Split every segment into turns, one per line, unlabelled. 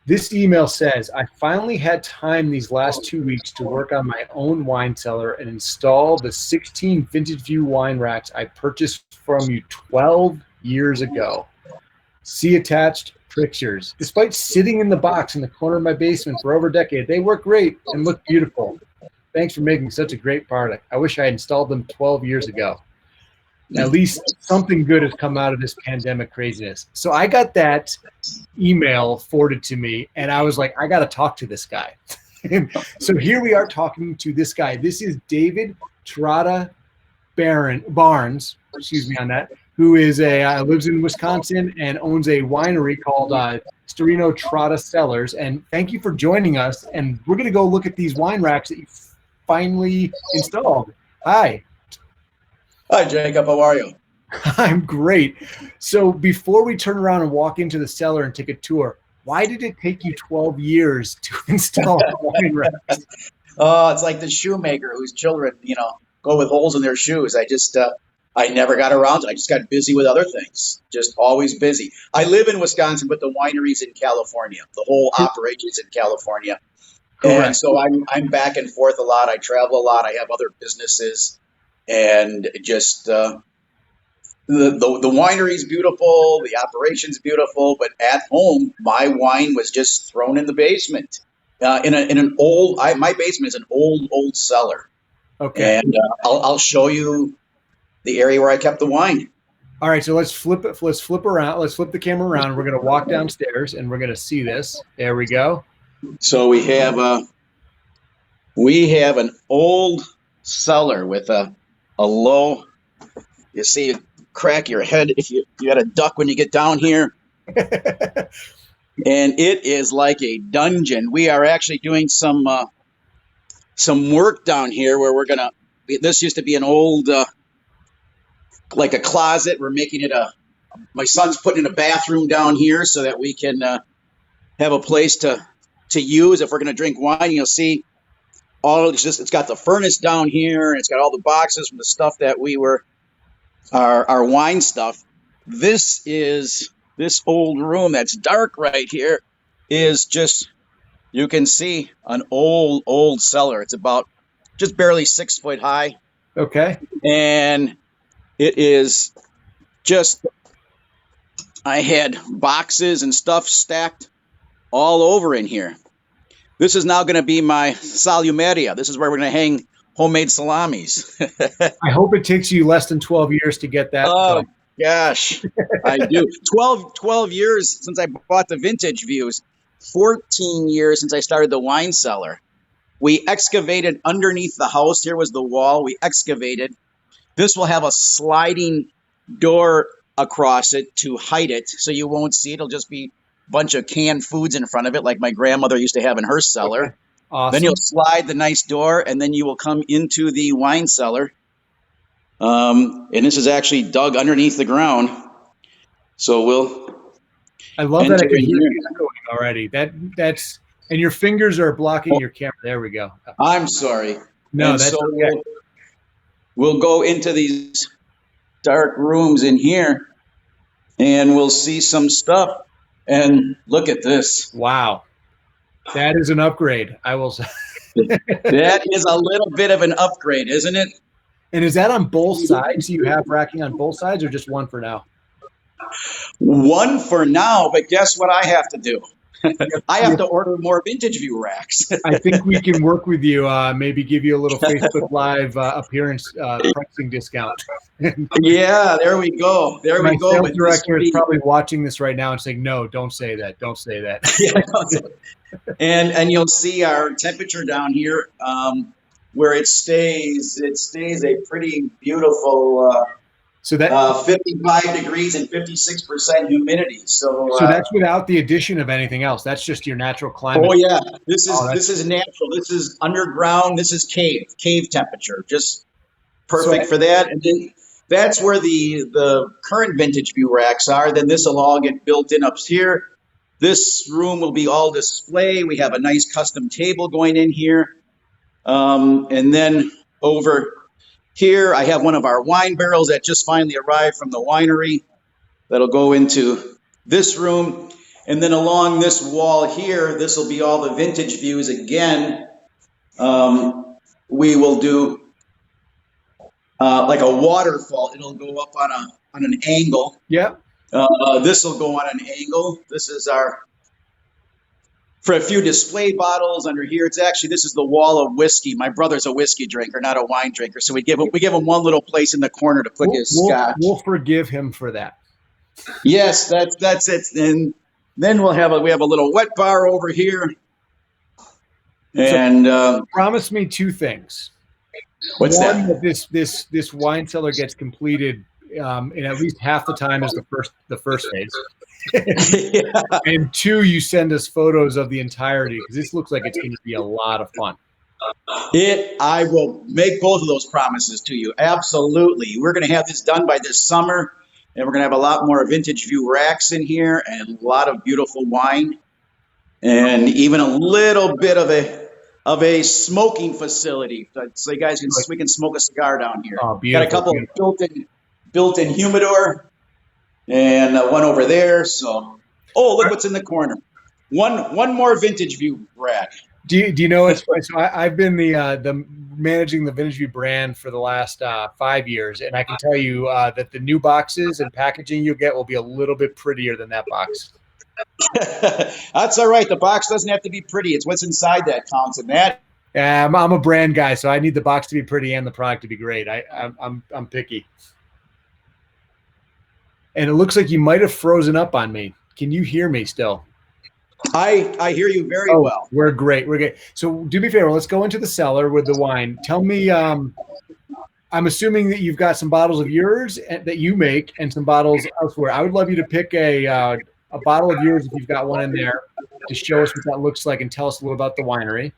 This email says, I finally had time these last 2 weeks to work on my own wine cellar and install the 16 VintageView wine racks I purchased from you 12 years ago. See attached pictures. Despite sitting in the box in the corner of my basement for over a decade, they work great and look beautiful. Thanks for making such a great product. I wish I had installed them 12 years ago. At least something good has come out of this pandemic craziness. So I got that email forwarded to me, and I was like, I got to talk to this guy. So here we are talking to this guy. This is David Trotta Barnes, excuse me on that, who is lives in Wisconsin and owns a winery called Sturino Trotta Cellars. And thank you for joining us. And we're going to go look at these wine racks that you finally installed. Hi.
Hi, Jacob. How are you?
I'm great. So before we turn around and walk into the cellar and take a tour, why did it take you 12 years to install wine racks?
Oh, it's like the shoemaker whose children, go with holes in their shoes. I never got around to it. I just got busy with other things, just always busy. I live in Wisconsin, but the winery's in California. The whole operation's in California. Correct. And so I'm back and forth a lot. I travel a lot. I have other businesses. And just the winery's beautiful, the operation's beautiful, but at home, my wine was just thrown in the basement. In an old, my basement is an old cellar. Okay. And I'll show you the area where I kept the wine.
All right, so let's flip it. Let's flip around. Let's flip the camera around. We're going to walk downstairs, and we're going to see this. There we go.
So we have an old cellar with a low, you see, you crack your head if you got a duck when you get down here. And it is like a dungeon. We are actually doing some work down here where this used to be an old, like a closet. We're making it my son's putting in a bathroom down here so that we can have a place to use if we're going to drink wine. You'll see. It's got the furnace down here, and it's got all the boxes from the stuff that our wine stuff. This old room that's dark right here is just, you can see an old cellar. It's about just barely 6 foot high.
Okay.
And it is just, I had boxes and stuff stacked all over in here. This is now going to be my salumeria. This is where we're going to hang homemade salamis.
I hope it takes you less than 12 years to get that.
Oh, gosh, I do. 12 years since I bought the VintageViews, 14 years since I started the wine cellar. We excavated underneath the house. Here was the wall. We excavated. This will have a sliding door across it to hide it, so you won't see it. It'll just be bunch of canned foods in front of it like my grandmother used to have in her cellar. Okay. Awesome. Then you'll slide the nice door, and then you will come into the wine cellar. And this is actually dug underneath the ground. So
I love that I can hear you going already. That's and your fingers are blocking your camera. There we go.
I'm sorry.
No, that's okay.
We'll go into these dark rooms in here, and we'll see some stuff. And look at this.
Wow. That is an upgrade, I will say.
That is a little bit of an upgrade, isn't it?
And is that on both sides? Do you have racking on both sides or just one for now?
One for now, but guess what I have to do? I have to order more VintageView racks.
I think we can work with you, maybe give you a little Facebook Live appearance pricing discount.
Yeah, there we go. There we go.
My sales director is probably watching this right now and saying, no, don't say that. Don't say that.
Yeah, and you'll see our temperature down here where it stays a pretty beautiful
so that
55 degrees and 56% humidity. So
that's without the addition of anything else. That's just your natural climate.
Oh yeah, this is natural. This is underground. This is cave temperature. Just perfect for that. And then that's where the current VintageView racks are. Then this will all get built in up here. This room will be all display. We have a nice custom table going in here, and then over here, I have one of our wine barrels that just finally arrived from the winery. That'll go into this room. And then along this wall here, this will be all the vintage views again. We will do like a waterfall. It'll go up on an angle.
Yeah.
This will go on an angle. This is our, for a few display bottles under here. It's actually, this is the wall of whiskey. My brother's a whiskey drinker, not a wine drinker. So we give him one little place in the corner to put his scotch.
We'll forgive him for that.
Yes, that's it. And then we have a little wet bar over here. And
promise me two things.
What's
One,
that?
This wine cellar gets completed in at least half the time as the first phase.
Yeah.
And two, you send us photos of the entirety, because this looks like it's going to be a lot of fun.
I will make both of those promises to you. Absolutely. We're going to have this done by this summer, and we're going to have a lot more VintageView racks in here and a lot of beautiful wine, and even a little bit of a smoking facility, so you guys we can smoke a cigar down here.
Oh,
got a couple of built-in humidor, and one over there. So, oh, look what's in the corner. One more VintageView rack.
Do you know it's funny? So I've been the managing the VintageView brand for the last 5 years, and I can tell you that the new boxes and packaging you'll get will be a little bit prettier than that box.
That's all right. The box doesn't have to be pretty. It's what's inside that counts. And that.
I'm a brand guy, so I need the box to be pretty and the product to be great. I'm picky. And it looks like you might have frozen up on me. Can you hear me still?
I hear you very well.
We're great. We're great. So do me a favor. Let's go into the cellar with the wine. Tell me, I'm assuming that you've got some bottles of yours that you make and some bottles elsewhere. I would love you to pick a bottle of yours if you've got one in there to show us what that looks like and tell us a little about the winery.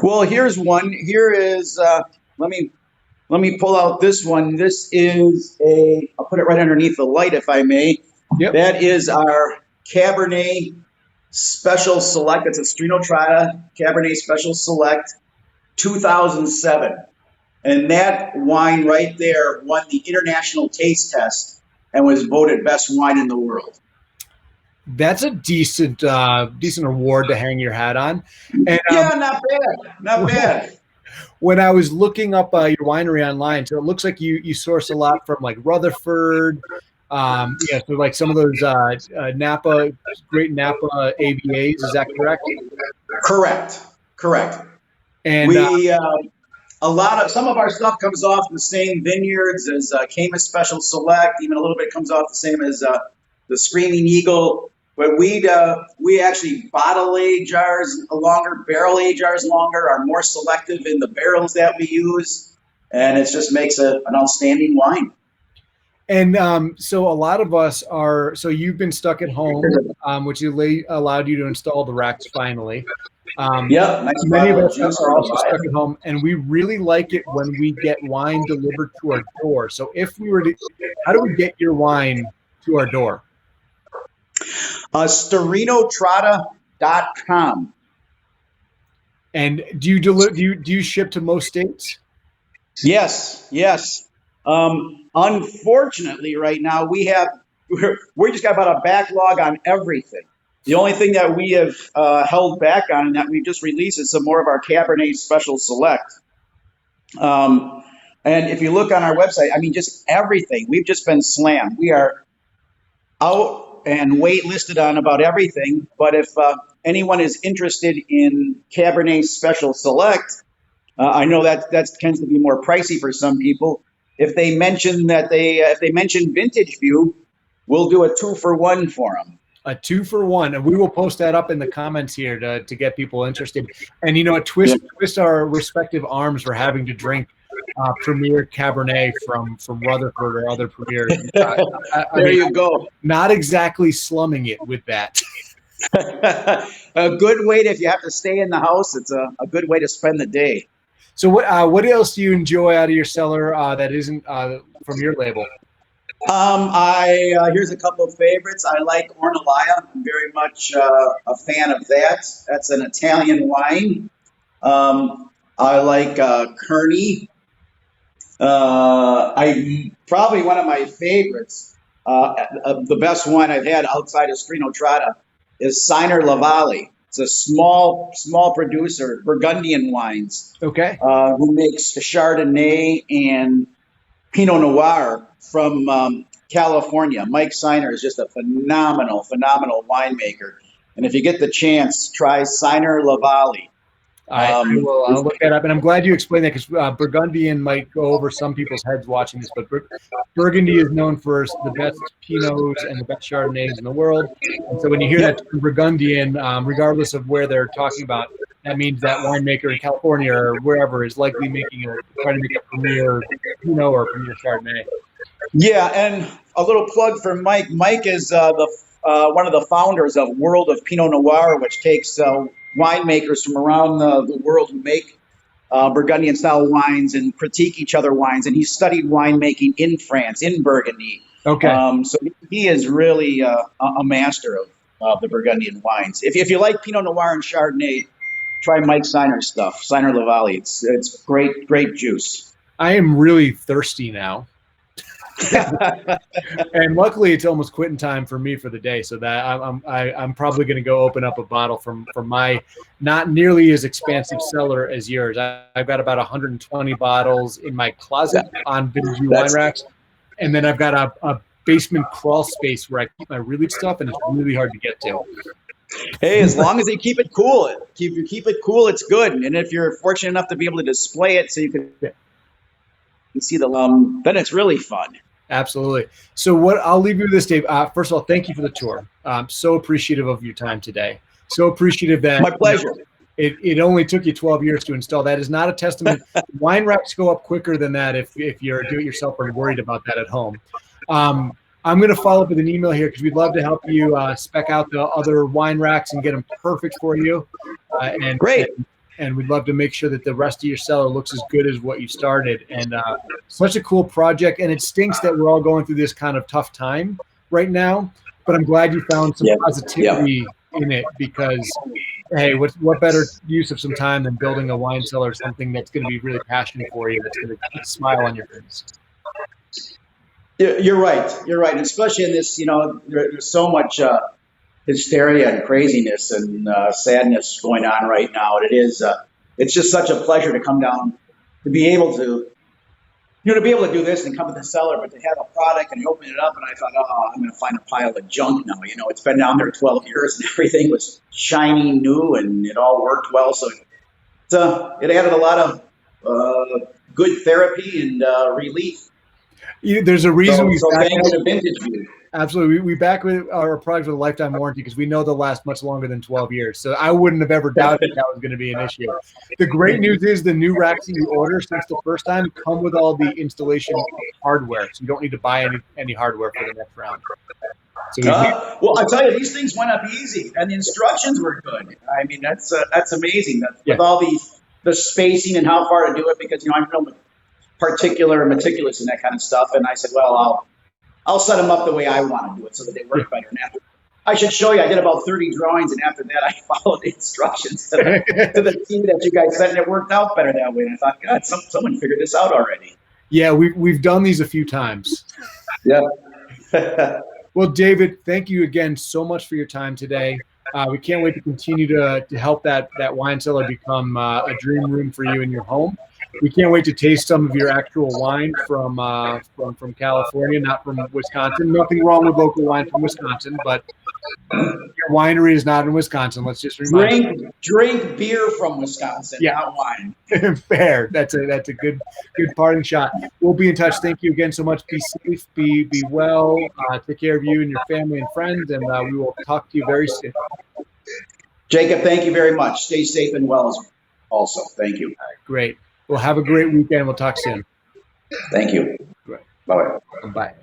Well, here's one. Here is, let me pull out this one. This is I'll put it right underneath the light if I may.
Yep.
That is our Cabernet Special Select. It's a Sturino Trotta Cabernet Special Select 2007. And that wine right there won the International Taste Test and was voted best wine in the world.
That's a decent award to hang your hat on. And,
yeah, not bad. Not bad.
When I was looking up your winery online, so it looks like you source a lot from like Rutherford. So like some of those Napa, great Napa AVAs. Is that correct?
Correct.
And
we some of our stuff comes off the same vineyards as Cayman Special Select. Even a little bit comes off the same as the Screaming Eagle. But we actually bottle age ours longer, barrel age ours longer, are more selective in the barrels that we use, and it just makes an outstanding wine.
And so a lot of us are. So you've been stuck at home, which allowed you to install the racks finally.
Yeah,
many of us are also stuck at home, and we really like it when we get wine delivered to our door. So if we were to, how do we get your wine to our door?
SturinoTrotta.com.
And do you ship to most states?
Yes. Unfortunately, right now we just got about a backlog on everything. The only thing that we have held back on and that we've just released is some more of our Cabernet Special Select. And if you look on our website, I mean, just everything. We've just been slammed. We are out and wait listed on about everything. But if anyone is interested in Cabernet Special Select, I know that tends to be more pricey for some people. If they mention VintageView, we'll do a 2-for-1 for them.
A 2-for-1, and we will post that up in the comments here to get people interested. And twist our respective arms for having to drink Premier Cabernet from Rutherford or other Premier.
There you go.
Not exactly slumming it with that.
A good way if you have to stay in the house. It's a good way to spend the day.
So what else do you enjoy out of your cellar that isn't from your label?
Here's a couple of favorites. I like Ornellaia. I'm very much a fan of that. That's an Italian wine. I like Kearney. Probably one of my favorites The best wine I've had outside of Sturino Trotta is Siner Lavalli. It's a small producer, Burgundian wines,
Okay.
who makes Chardonnay and Pinot Noir from California. Mike Siner is just a phenomenal winemaker. And if you get the chance, try Siner Lavalli.
I'll look that up, and I'm glad you explained that because Burgundian might go over some people's heads watching this, but Burgundy is known for the best Pinots and the best Chardonnays in the world. And so when you hear that term Burgundian, regardless of where they're talking about, that means that winemaker in California or wherever is likely trying to make a premier Pinot or a premier Chardonnay.
Yeah, and a little plug for Mike. Mike is one of the founders of World of Pinot Noir, which takes winemakers from around the world who make Burgundian style wines and critique each other wines. And he studied winemaking in France, in Burgundy.
Okay.
So he is really a master of the Burgundian wines. If you like Pinot Noir and Chardonnay, try Mike Siner's stuff, Siner Lavalli. It's great juice.
I am really thirsty now. And luckily it's almost quitting time for me for the day, so that I'm probably going to go open up a bottle from my not nearly as expansive cellar as yours. I've got about 120 bottles in my closet on VintageView wine racks, and then I've got a basement crawl space where I keep my really stuff, and it's really hard to get to.
Hey, as long as they keep it cool, it's good. And if you're fortunate enough to be able to display it so you can see then it's really fun.
Absolutely. So I'll leave you with this, Dave. First of all, thank you for the tour. I'm so appreciative of your time today. So appreciative that
my pleasure.
It only took you 12 years to install. That is not a testament. Wine racks go up quicker than that if you're a do-it-yourself or worried about that at home. I'm going to follow up with an email here because we'd love to help you spec out the other wine racks and get them perfect for you.
Great.
And we'd love to make sure that the rest of your cellar looks as good as what you started. And such a cool project. And it stinks that we're all going through this kind of tough time right now. But I'm glad you found some positivity in it because, hey, what better use of some time than building a wine cellar, something that's going to be really passionate for you, that's going to put a smile on your face.
You're right. And especially in this, there's so much hysteria and craziness and sadness going on right now. And it's just such a pleasure to come down, to be able to do this and come to the cellar, but to have a product and open it up. And I thought, I'm going to find a pile of junk now. It's been down there 12 years and everything was shiny new and it all worked well. So it added a lot of good therapy and relief.
There's a reason
so thanks to VintageView.
Absolutely. We back with our product with a lifetime warranty because we know they'll last much longer than 12 years. So I wouldn't have ever doubted that was going to be an issue. The great news is the new racks that you order since the first time come with all the installation hardware. So you don't need to buy any hardware for the next round. So
well, I'll tell you, these things went up easy and the instructions were good. I mean, that's amazing. With all the spacing and how far to do it because, I'm real particular and meticulous in that kind of stuff. And I said, well, I'll set them up the way I want to do it so that they work better. And after, I should show you, I did about 30 drawings, and after that, I followed the instructions to the team that you guys sent, and it worked out better that way. And I thought, God, someone figured this out already.
Yeah, we've done these a few times.
Yeah.
Well, David, thank you again so much for your time today. We can't wait to continue to help that wine cellar become a dream room for you in your home. We can't wait to taste some of your actual wine from California, not from Wisconsin. Nothing wrong with local wine from Wisconsin, but your winery is not in Wisconsin. Let's just remind you.
Drink beer from Wisconsin, not wine.
Fair. That's a good parting shot. We'll be in touch. Thank you again so much. Be safe. Be well. Take care of you and your family and friends, and we will talk to you very soon.
Jacob, thank you very much. Stay safe and well also. Thank you.
All right, great. Well, have a great weekend. We'll talk soon.
Thank you.
Right.
Bye-bye.
Bye.